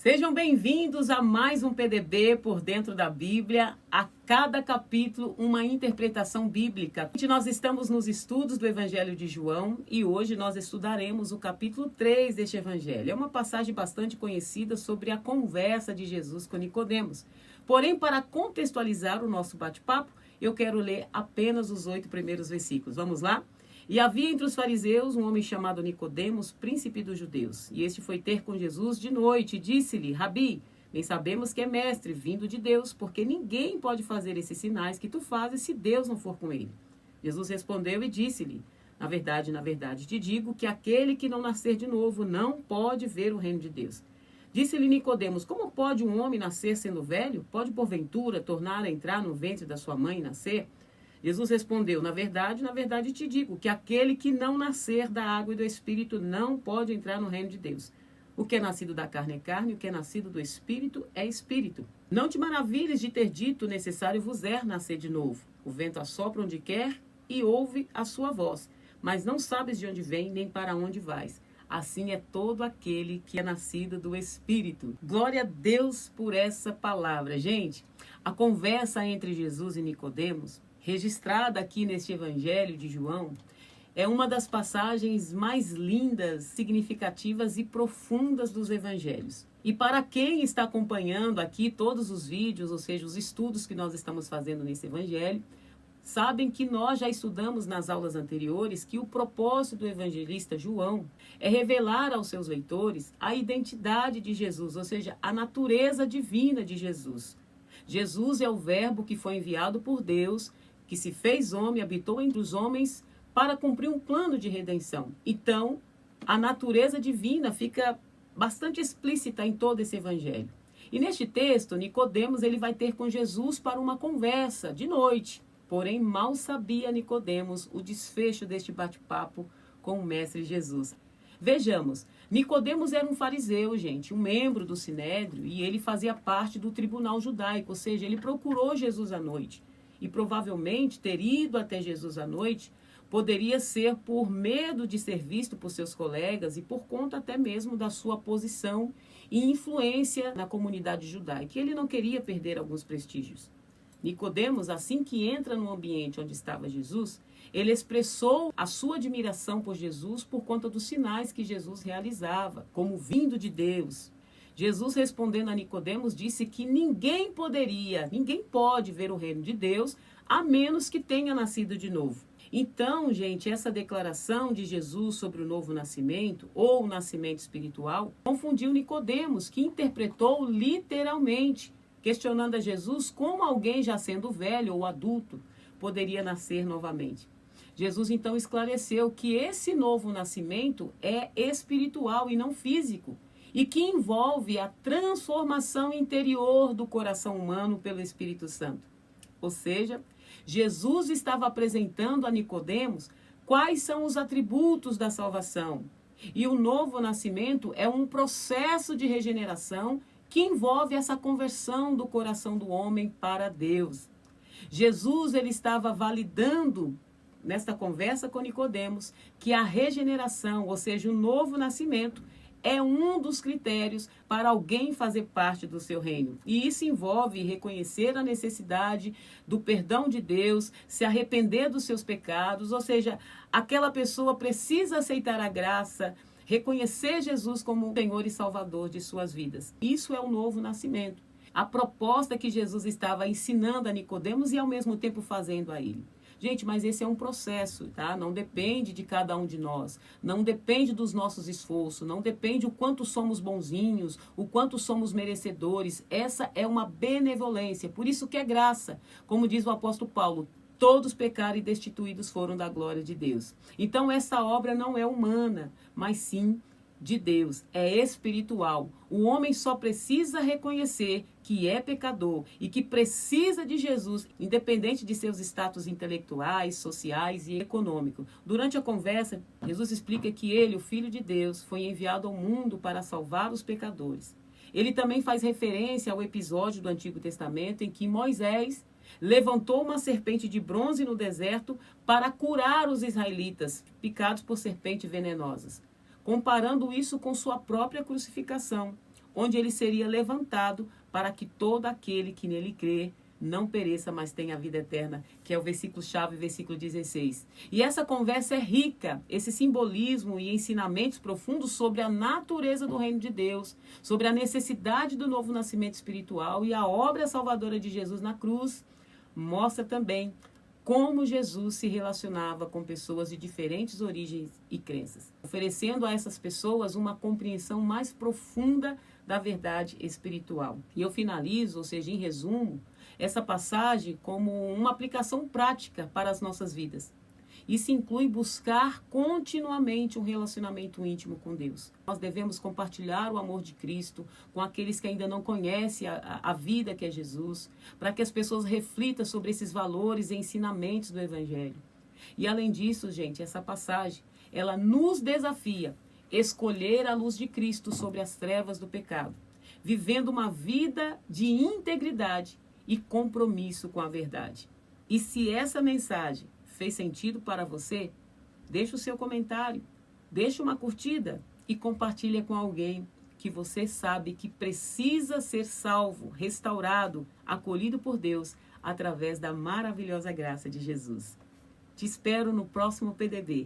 Sejam bem-vindos a mais um PDB por dentro da Bíblia. A cada capítulo, uma interpretação bíblica. Nós estamos nos estudos do Evangelho de João e hoje nós estudaremos o capítulo 3 deste Evangelho. É uma passagem bastante conhecida sobre a conversa de Jesus com Nicodemos. Porém, para contextualizar o nosso bate-papo, eu quero ler apenas os 8 primeiros versículos. Vamos lá? E havia entre os fariseus um homem chamado Nicodemos, príncipe dos judeus. E este foi ter com Jesus de noite e disse-lhe: Rabi, bem sabemos que é mestre, vindo de Deus, porque ninguém pode fazer esses sinais que tu fazes se Deus não for com ele. Jesus respondeu e disse-lhe: na verdade, te digo que aquele que não nascer de novo não pode ver o reino de Deus. Disse-lhe Nicodemos: como pode um homem nascer sendo velho? Pode porventura tornar a entrar no ventre da sua mãe e nascer? Jesus respondeu: na verdade te digo que aquele que não nascer da água e do Espírito não pode entrar no reino de Deus. O que é nascido da carne é carne, o que é nascido do Espírito é Espírito. Não te maravilhes de ter dito: necessário vos é nascer de novo. O vento assopra onde quer e ouve a sua voz, mas não sabes de onde vem nem para onde vais. Assim é todo aquele que é nascido do Espírito. Glória a Deus por essa palavra. Gente, a conversa entre Jesus e Nicodemos, registrada aqui neste Evangelho de João, é uma das passagens mais lindas, significativas e profundas dos Evangelhos. E para quem está acompanhando aqui todos os vídeos, ou seja, os estudos que nós estamos fazendo nesse Evangelho, sabem que nós já estudamos nas aulas anteriores que o propósito do evangelista João é revelar aos seus leitores a identidade de Jesus, ou seja, a natureza divina de Jesus. Jesus é o Verbo que foi enviado por Deus, que se fez homem, habitou entre os homens para cumprir um plano de redenção. Então, a natureza divina fica bastante explícita em todo esse evangelho. E neste texto, Nicodemos ele vai ter com Jesus para uma conversa de noite. Porém, mal sabia Nicodemos o desfecho deste bate-papo com o mestre Jesus. Vejamos, Nicodemos era um fariseu, gente, um membro do Sinédrio, e ele fazia parte do tribunal judaico, ou seja, ele procurou Jesus à noite. E provavelmente ter ido até Jesus à noite poderia ser por medo de ser visto por seus colegas e por conta até mesmo da sua posição e influência na comunidade judaica. Ele não queria perder alguns prestígios. Nicodemos, assim que entra no ambiente onde estava Jesus, ele expressou a sua admiração por Jesus por conta dos sinais que Jesus realizava, como vindo de Deus. Jesus, respondendo a Nicodemos, disse que ninguém pode ver o reino de Deus, a menos que tenha nascido de novo. Então, gente, essa declaração de Jesus sobre o novo nascimento, ou o nascimento espiritual, confundiu Nicodemos, que interpretou literalmente, questionando a Jesus como alguém já sendo velho ou adulto poderia nascer novamente. Jesus então esclareceu que esse novo nascimento é espiritual e não físico, e que envolve a transformação interior do coração humano pelo Espírito Santo. Ou seja, Jesus estava apresentando a Nicodemos quais são os atributos da salvação. E o novo nascimento é um processo de regeneração que envolve essa conversão do coração do homem para Deus. Jesus ele estava validando nesta conversa com Nicodemos que a regeneração, ou seja, o novo nascimento, é um dos critérios para alguém fazer parte do seu reino. E isso envolve reconhecer a necessidade do perdão de Deus, se arrepender dos seus pecados, ou seja, aquela pessoa precisa aceitar a graça, reconhecer Jesus como Senhor e Salvador de suas vidas. Isso é o novo nascimento. A proposta que Jesus estava ensinando a Nicodemos e ao mesmo tempo fazendo a ele. Gente, mas esse é um processo, tá? Não depende de cada um de nós. Não depende dos nossos esforços. Não depende o quanto somos bonzinhos, o quanto somos merecedores. Essa é uma benevolência. Por isso que é graça. Como diz o apóstolo Paulo, todos pecaram e destituídos foram da glória de Deus. Então essa obra não é humana, mas sim de Deus, é espiritual. O homem só precisa reconhecer que é pecador e que precisa de Jesus, independente de seus status intelectuais, sociais e econômicos. Durante a conversa, Jesus explica que ele, o Filho de Deus, foi enviado ao mundo para salvar os pecadores. Ele também faz referência ao episódio do Antigo Testamento em que Moisés levantou uma serpente de bronze no deserto para curar os israelitas picados por serpentes venenosas, comparando isso com sua própria crucificação. onde ele seria levantado para que todo aquele que nele crê não pereça, mas tenha a vida eterna, que é o versículo-chave, versículo 16. E essa conversa é rica, esse simbolismo e ensinamentos profundos sobre a natureza do reino de Deus, sobre a necessidade do novo nascimento espiritual e a obra salvadora de Jesus na cruz, mostra também como Jesus se relacionava com pessoas de diferentes origens e crenças, oferecendo a essas pessoas uma compreensão mais profunda da verdade espiritual. E eu finalizo, ou seja, em resumo, essa passagem como uma aplicação prática para as nossas vidas. Isso inclui buscar continuamente um relacionamento íntimo com Deus. Nós devemos compartilhar o amor de Cristo com aqueles que ainda não conhecem a vida que é Jesus, para que as pessoas reflitam sobre esses valores e ensinamentos do Evangelho. E além disso, gente, essa passagem, ela nos desafia a escolher a luz de Cristo sobre as trevas do pecado, vivendo uma vida de integridade e compromisso com a verdade. E se essa mensagem fez sentido para você, deixe o seu comentário, deixe uma curtida e compartilhe com alguém que você sabe que precisa ser salvo, restaurado, acolhido por Deus através da maravilhosa graça de Jesus. Te espero no próximo PDB.